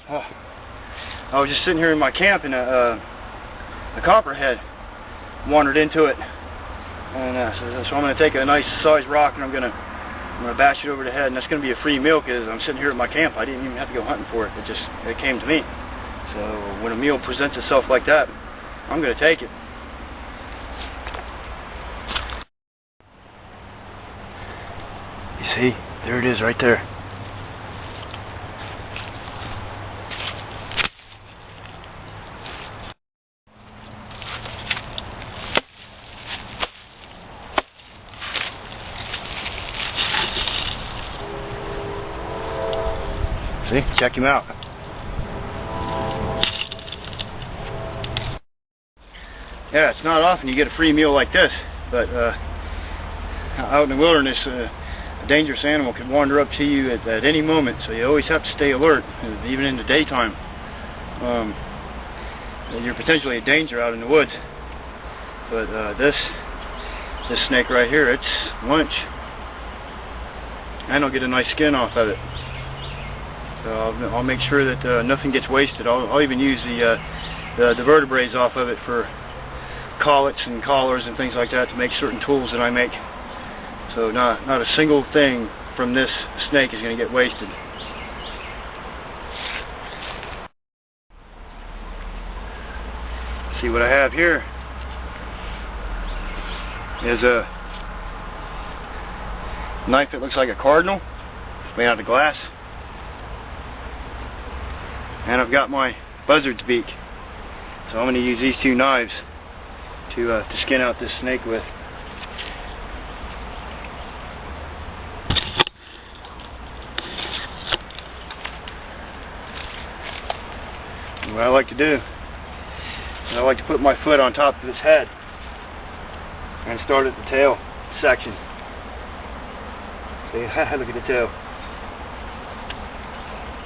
Oh, I was just sitting here in my camp and a copperhead wandered into it, and so I'm going to take a nice sized rock and I'm going to bash it over the head, and that's going to be a free meal because I'm sitting here at my camp. I didn't even have to go hunting for it. It came to me. So when a meal presents itself like that, I'm going to take it. You see, there it is right there. See? Check him out. Yeah, it's not often you get a free meal like this, but out in the wilderness, a dangerous animal can wander up to you at any moment, so you always have to stay alert, even in the daytime. You're potentially a danger out in the woods, but this snake right here, it's lunch, and I'll get a nice skin off of it. So I'll make sure that nothing gets wasted. I'll even use the vertebrae off of it for collets and collars and things like that to make certain tools that I make. So not a single thing from this snake is going to get wasted. See, what I have here is a knife that looks like a cardinal, made out of glass. And I've got my buzzard's beak. So I'm going to use these two knives to skin out this snake with. And what I like to do is I like to put my foot on top of its head and start at the tail section. See, look at the tail.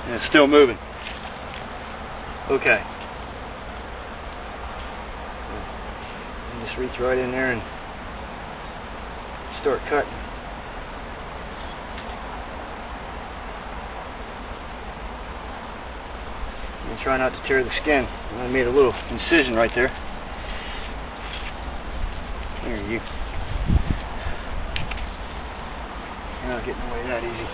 And it's still moving. Okay. And just reach right in there and start cutting. And try not to tear the skin. I made a little incision right there. There you. You're not getting away that easy.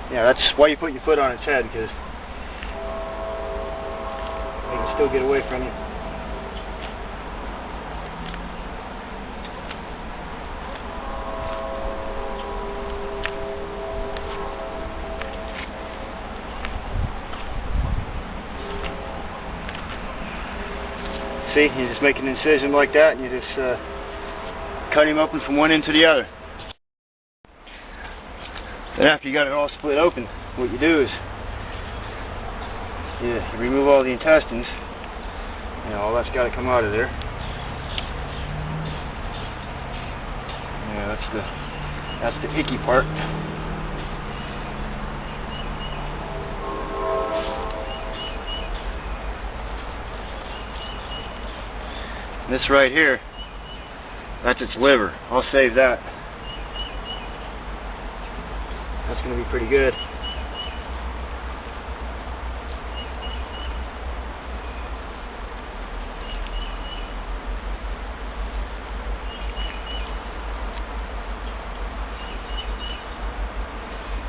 Yeah, that's why you put your foot on its head, because they can still get away from you. See, you just make an incision like that and you just cut him open from one end to the other. Then after you got it all split open, what you do is you remove all the intestines. You know, all that's got to come out of there. Yeah, that's the icky part. This right here, that's its liver. I'll save that. That's going to be pretty good.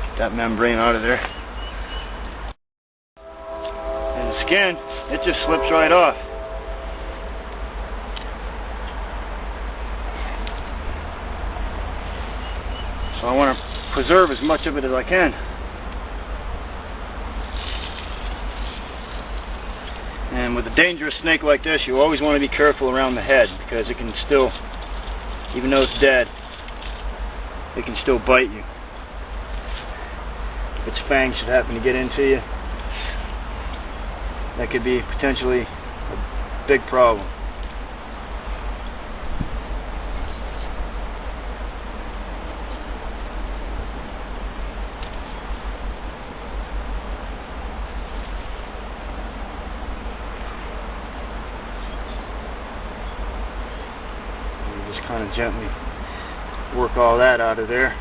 Get that membrane out of there. And the skin, it just slips right off. So I want to preserve as much of it as I can. And with a dangerous snake like this, you always want to be careful around the head, because it can still, even though it's dead, it can still bite you. If its fangs should happen to get into you, that could be potentially a big problem. Just kind of gently work all that out of there.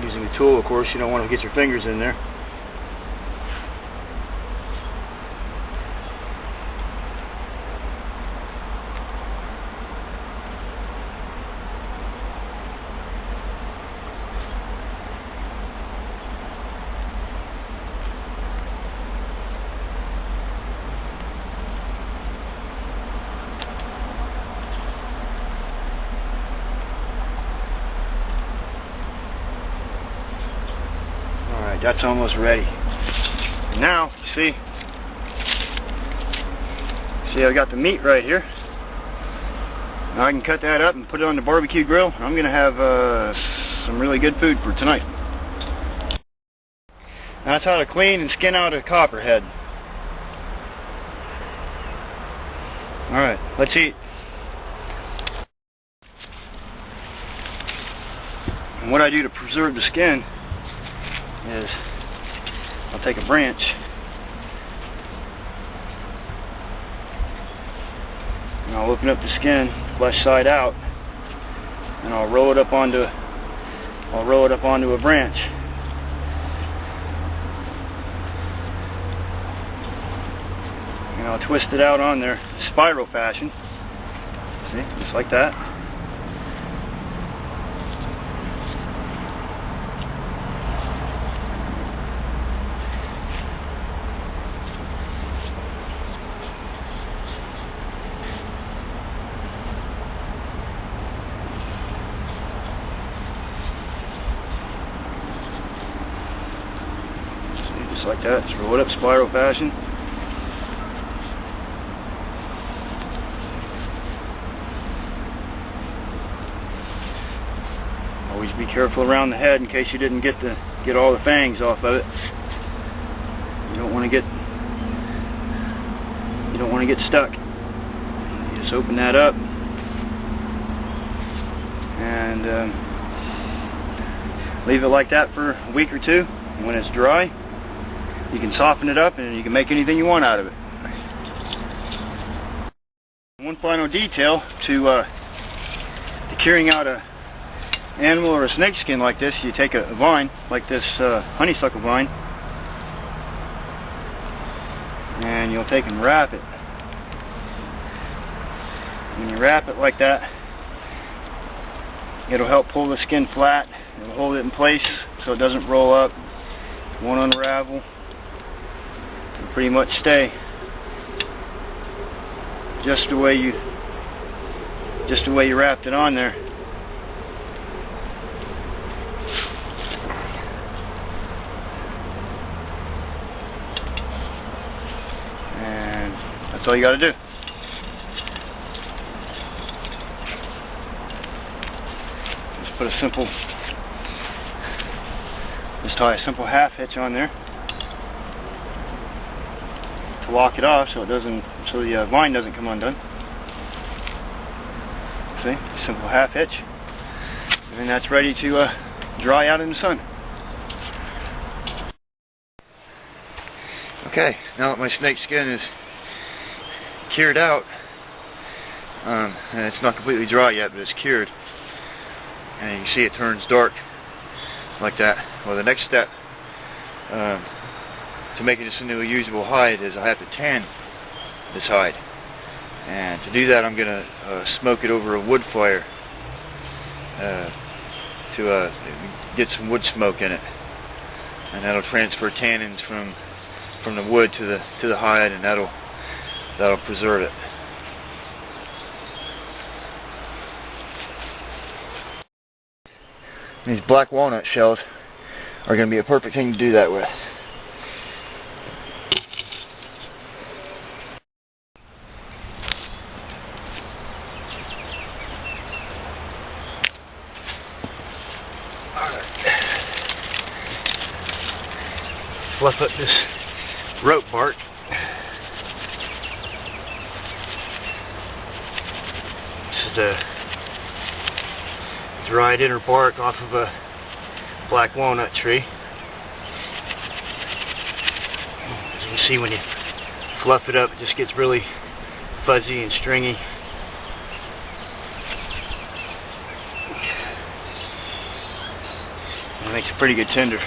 Use using a tool. Of course, you don't want to get your fingers in there. That's almost ready. Now, see I got the meat right here. Now I can cut that up and put it on the barbecue grill. I'm going to have some really good food for tonight. Now that's how to clean and skin out a copperhead. Alright, let's eat. And what I do to preserve the skin is I'll take a branch and I'll open up the skin flesh side out and I'll roll it up onto a branch. And I'll twist it out on there spiral fashion. See, just like that. Just like that, just roll it up spiral fashion. Always be careful around the head in case you didn't get all the fangs off of it. You don't want to get stuck. You just open that up and leave it like that for a week or two. When it's dry, you can soften it up and you can make anything you want out of it. One final detail to curing out a animal or a snake skin like this: you take a vine like this honeysuckle vine and you'll take and wrap it. When you wrap it like that, it'll help pull the skin flat. It'll hold it in place so it doesn't roll up, won't unravel. It'll pretty much stay just the way you wrapped it on there. And that's all you got to do. Just tie a simple half hitch on there to lock it off so the vine doesn't come undone. See, simple half hitch, and that's ready to dry out in the sun. Okay, now that my snake skin is cured out, and it's not completely dry yet, but it's cured, and you can see it turns dark like that. Well, the next step to making this into a usable hide is I have to tan this hide, and to do that I'm going to smoke it over a wood fire to get some wood smoke in it, and that'll transfer tannins from the wood to the hide, and that'll preserve it. These black walnut shells are going to be a perfect thing to do that with. Alright. Fluff up this rope bark. This is the dried inner bark off of a black walnut tree. As you can see, when you fluff it up, it just gets really fuzzy and stringy. Makes a pretty good tinder.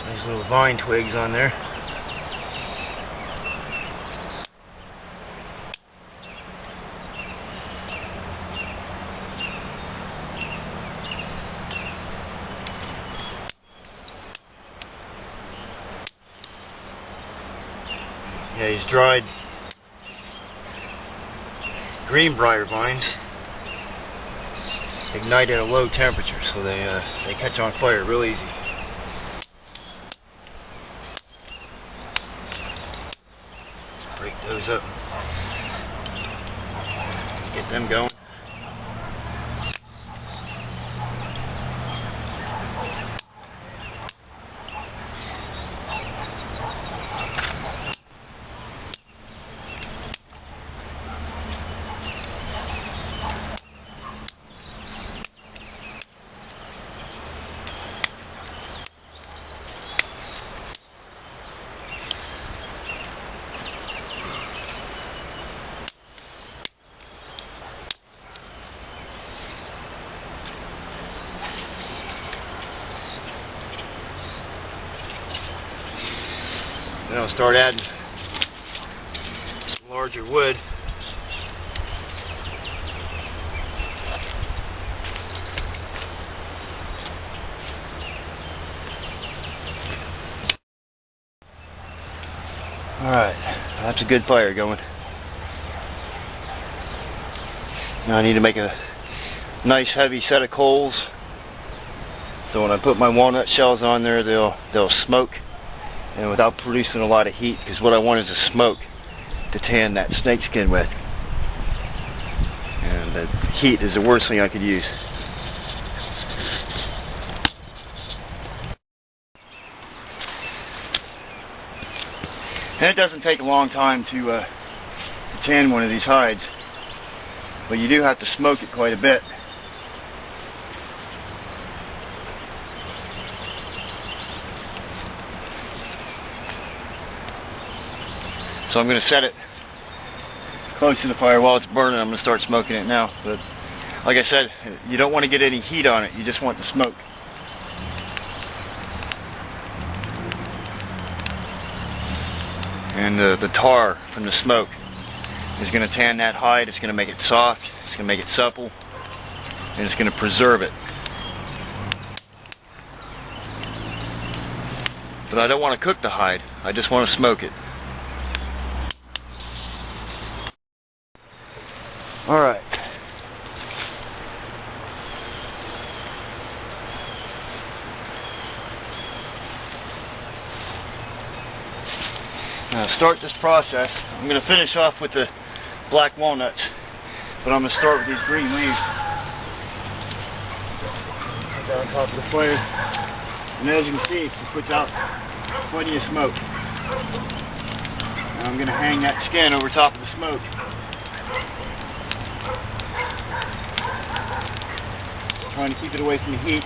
There's little vine twigs on there. Yeah, these dried greenbrier vines ignite at a low temperature, so they catch on fire real easy. Break those up, get them going. Then I'll start adding some larger wood. Alright, that's a good fire going. Now I need to make a nice heavy set of coals, so when I put my walnut shells on there, they'll smoke and without producing a lot of heat, because what I want is a smoke to tan that snake skin with, and the heat is the worst thing I could use. And it doesn't take a long time to tan one of these hides, but you do have to smoke it quite a bit. So I'm going to set it close to the fire while it's burning. I'm going to start smoking it now. But like I said, you don't want to get any heat on it. You just want the smoke. And the tar from the smoke is going to tan that hide. It's going to make it soft. It's going to make it supple. And it's going to preserve it. But I don't want to cook the hide. I just want to smoke it. Alright. Now to start this process, I'm going to finish off with the black walnuts, but I'm going to start with these green leaves. Put that on top of the fire, and as you can see, it puts out plenty of smoke. And I'm going to hang that skin over top of the smoke. Trying to keep it away from the heat.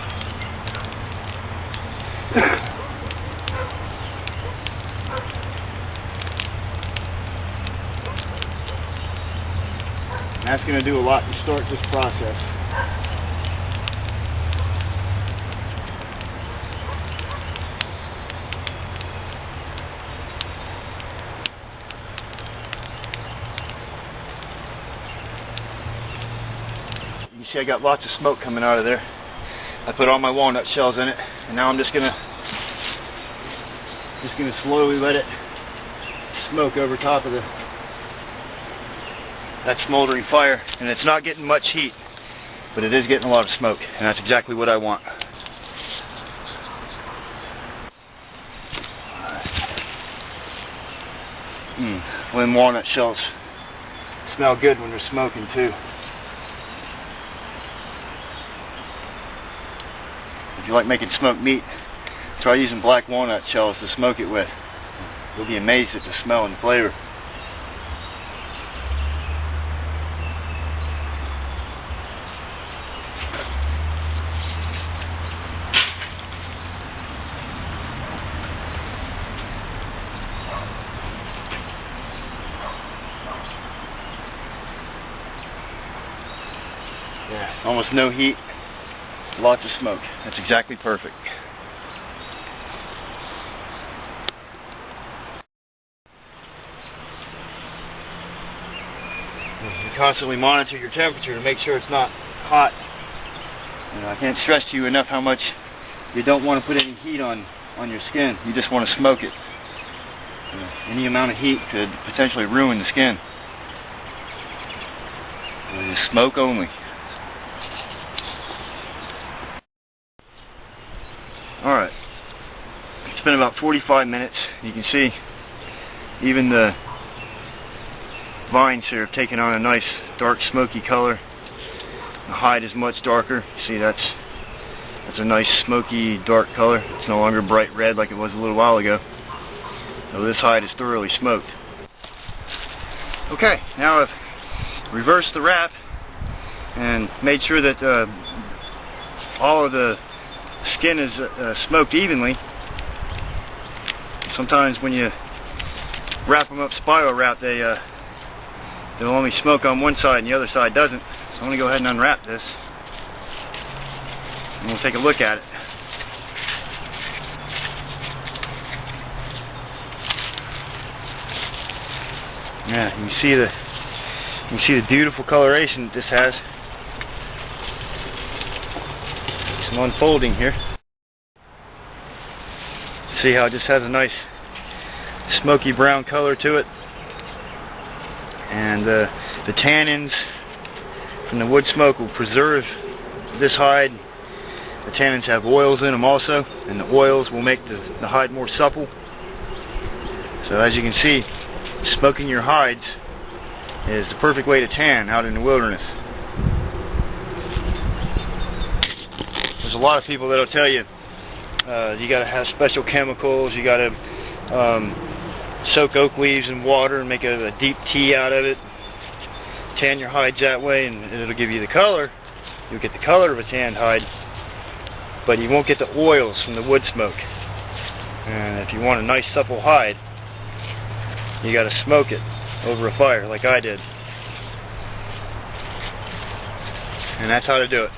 And that's going to do a lot to start this process. see I got lots of smoke coming out of there. I put all my walnut shells in it, and now I'm just gonna slowly let it smoke over top of that smoldering fire. And it's not getting much heat, but it is getting a lot of smoke, and that's exactly what I want. Them walnut shells smell good when they're smoking too. If you like making smoked meat, try using black walnut shells to smoke it with. You'll be amazed at the smell and the flavor. Yeah, almost no heat, lots of smoke. That's exactly perfect. You constantly monitor your temperature to make sure it's not hot. I can't stress to you enough how much you don't want to put any heat on your skin. You just want to smoke it. Any amount of heat could potentially ruin the skin. Just smoke only. Alright, it's been about 45 minutes. You can see even the vines here have taken on a nice dark smoky color. The hide is much darker. See, that's a nice smoky dark color. It's no longer bright red like it was a little while ago. So this hide is thoroughly smoked. Okay, now I've reversed the wrap and made sure that all of the skin is smoked evenly. Sometimes when you wrap them up spiral wrap, they'll only smoke on one side and the other side doesn't. So I'm going to go ahead and unwrap this, and we'll take a look at it. Yeah, you can see the beautiful coloration that this has. Some unfolding here. See how it just has a nice smoky brown color to it, and the tannins from the wood smoke will preserve this hide. The tannins have oils in them also, and the oils will make the hide more supple. So as you can see, smoking your hides is the perfect way to tan out in the wilderness. There's a lot of people that'll tell you you got to have special chemicals. You got to soak oak leaves in water and make a deep tea out of it. Tan your hides that way, and it'll give you the color. You'll get the color of a tanned hide, but you won't get the oils from the wood smoke. And if you want a nice supple hide, you got to smoke it over a fire like I did. And that's how to do it.